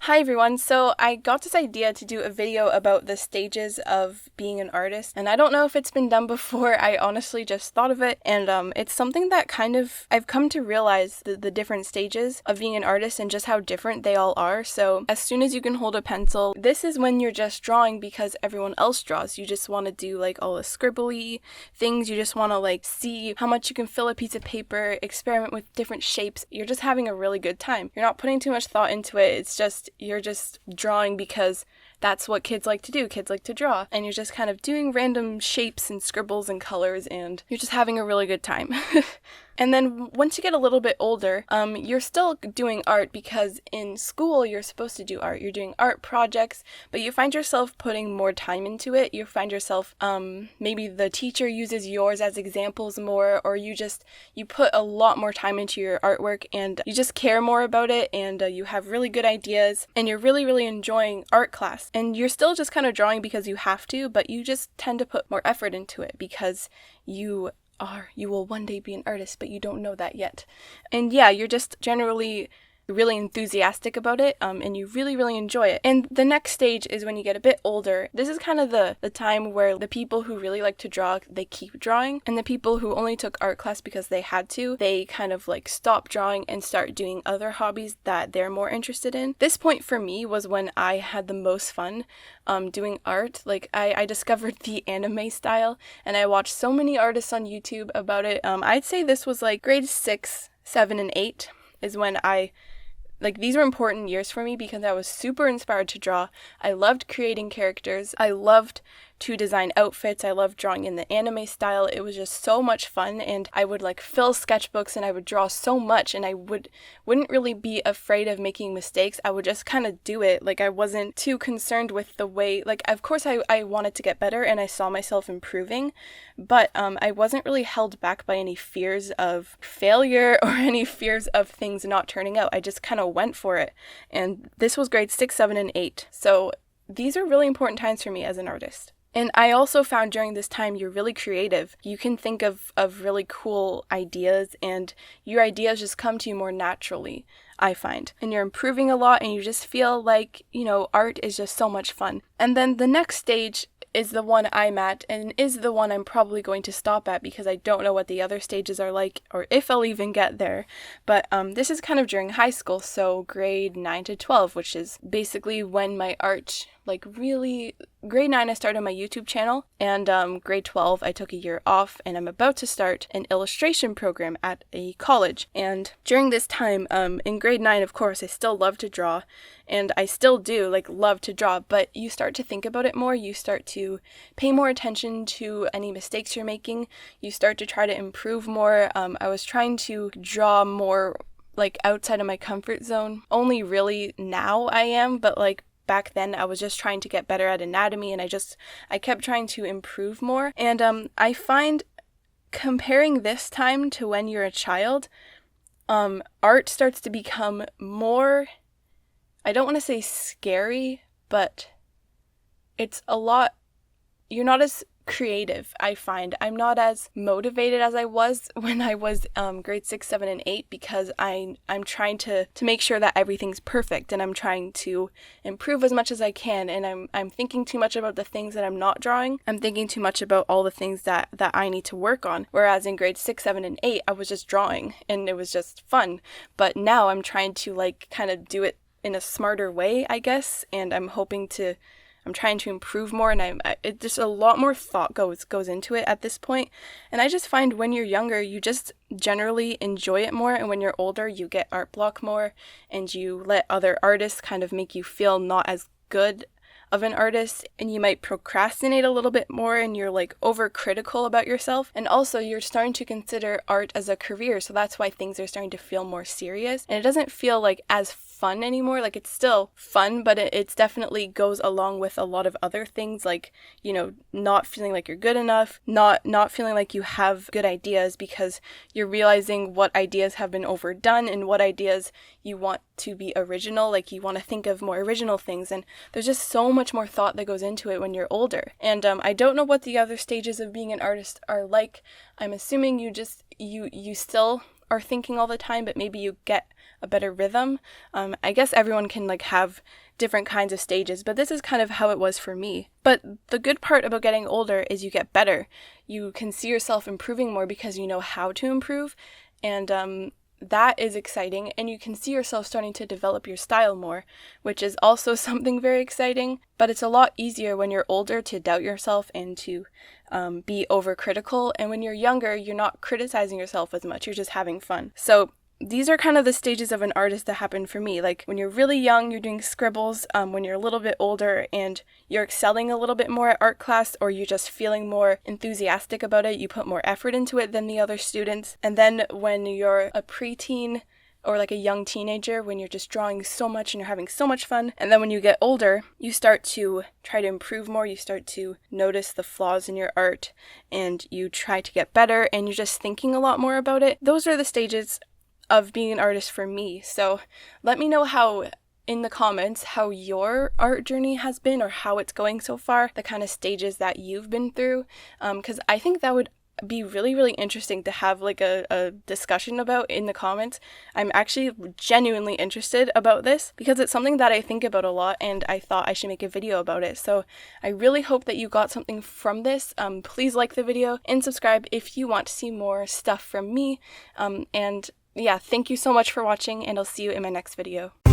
Hi everyone, so I got this idea to do a video about the stages of being an artist, and I don't know if it's been done before. I honestly just thought of it, and it's something that I've come to realize the different stages of being an artist and just how different they all are. So as soon as you can hold a pencil, this is when you're just drawing because everyone else draws. You just want to do like all the scribbly things, you just want to like see how much you can fill a piece of paper, experiment with different shapes. You're just having a really good time. You're not putting too much thought into it, you're just drawing because that's what kids like to do. Kids like to draw. And you're just kind of doing random shapes and scribbles and colors, and you're just having a really good time. And then once you get a little bit older, you're still doing art because in school you're supposed to do art. You're doing art projects, but you find yourself putting more time into it. You find yourself, maybe the teacher uses yours as examples more, or you put a lot more time into your artwork and you just care more about it, and you have really good ideas and you're really, really enjoying art class. And you're still just kind of drawing because you have to, but you just tend to put more effort into it because you will one day be an artist, but you don't know that yet. And yeah, you're just generally really enthusiastic about it, and you really, really enjoy it. And the next stage is when you get a bit older. This is kind of the time where the people who really like to draw, they keep drawing, and the people who only took art class because they had to, they kind of like stop drawing and start doing other hobbies that they're more interested in. This point for me was when I had the most fun doing art. Like I discovered the anime style, and I watched so many artists on YouTube about it. I'd say this was like grade 6, 7, and 8 is when these were important years for me because I was super inspired to draw. I loved creating characters. I loved to design outfits. I loved drawing in the anime style. It was just so much fun, and I would like fill sketchbooks and I would draw so much, and I wouldn't really be afraid of making mistakes. I would just kind of do it. Like I wasn't too concerned with the way, like of course I wanted to get better and I saw myself improving, but I wasn't really held back by any fears of failure or any fears of things not turning out. I just kind of went for it. And this was grade 6, 7, and 8. So these are really important times for me as an artist. And I also found during this time you're really creative. You can think of really cool ideas, and your ideas just come to you more naturally, I find. And you're improving a lot, and you just feel like, art is just so much fun. And then the next stage is the one I'm at, and is the one I'm probably going to stop at because I don't know what the other stages are like, or if I'll even get there. But this is kind of during high school, so grade 9 to 12, which is basically when my art, grade 9 I started my YouTube channel, and grade 12 I took a year off, and I'm about to start an illustration program at a college. And during this time, in grade 9, of course, I still love to draw, and I still do love to draw, but you start to think about it more. You start to pay more attention to any mistakes you're making. You start to try to improve more. I was trying to draw more outside of my comfort zone. Only really now I am, but back then I was just trying to get better at anatomy, and I kept trying to improve more. And I find comparing this time to when you're a child, art starts to become more, I don't want to say scary, but it's a lot, you're not as creative, I find. I'm not as motivated as I was when I was grade 6, 7, and 8 because I'm trying to make sure that everything's perfect, and I'm trying to improve as much as I can, and I'm thinking too much about the things that I'm not drawing. I'm thinking too much about all the things that I need to work on. Whereas in grade 6, 7, and 8, I was just drawing and it was just fun. But now I'm trying to kind of do it in a smarter way, I guess, and I'm trying to improve more, and it just a lot more thought goes into it at this point. And I just find when you're younger, you just generally enjoy it more, and when you're older, you get art block more, and you let other artists kind of make you feel not as good of an artist, and you might procrastinate a little bit more, and you're overcritical about yourself. And also you're starting to consider art as a career, so that's why things are starting to feel more serious, and it doesn't feel as fun anymore. It's still fun, but it's definitely goes along with a lot of other things, not feeling like you're good enough, not feeling like you have good ideas because you're realizing what ideas have been overdone and what ideas you want to be original. You want to think of more original things, and there's just so much more thought that goes into it when you're older. And I don't know what the other stages of being an artist are like. I'm assuming you still are thinking all the time, but maybe you get a better rhythm. I guess everyone can like have different kinds of stages, but this is kind of how it was for me. But the good part about getting older is you get better. You can see yourself improving more because you know how to improve, and that is exciting, and you can see yourself starting to develop your style more, which is also something very exciting. But it's a lot easier when you're older to doubt yourself and to be overcritical, and when you're younger, you're not criticizing yourself as much, you're just having fun. So these are kind of the stages of an artist that happen for me. Like when you're really young, you're doing scribbles. When you're a little bit older and you're excelling a little bit more at art class, or you're just feeling more enthusiastic about it, you put more effort into it than the other students. And then when you're a preteen or like a young teenager, when you're just drawing so much and you're having so much fun. And then when you get older, you start to try to improve more, you start to notice the flaws in your art, and you try to get better, and you're just thinking a lot more about it. Those are the stages of being an artist for me. So let me know in the comments how your art journey has been, or how it's going so far, the kind of stages that you've been through, because I think that would be really, really interesting to have like a discussion about in the comments. I'm actually genuinely interested about this because it's something that I think about a lot, and I thought I should make a video about it. So I really hope that you got something from this. Please like the video and subscribe if you want to see more stuff from me. And yeah, thank you so much for watching, and I'll see you in my next video.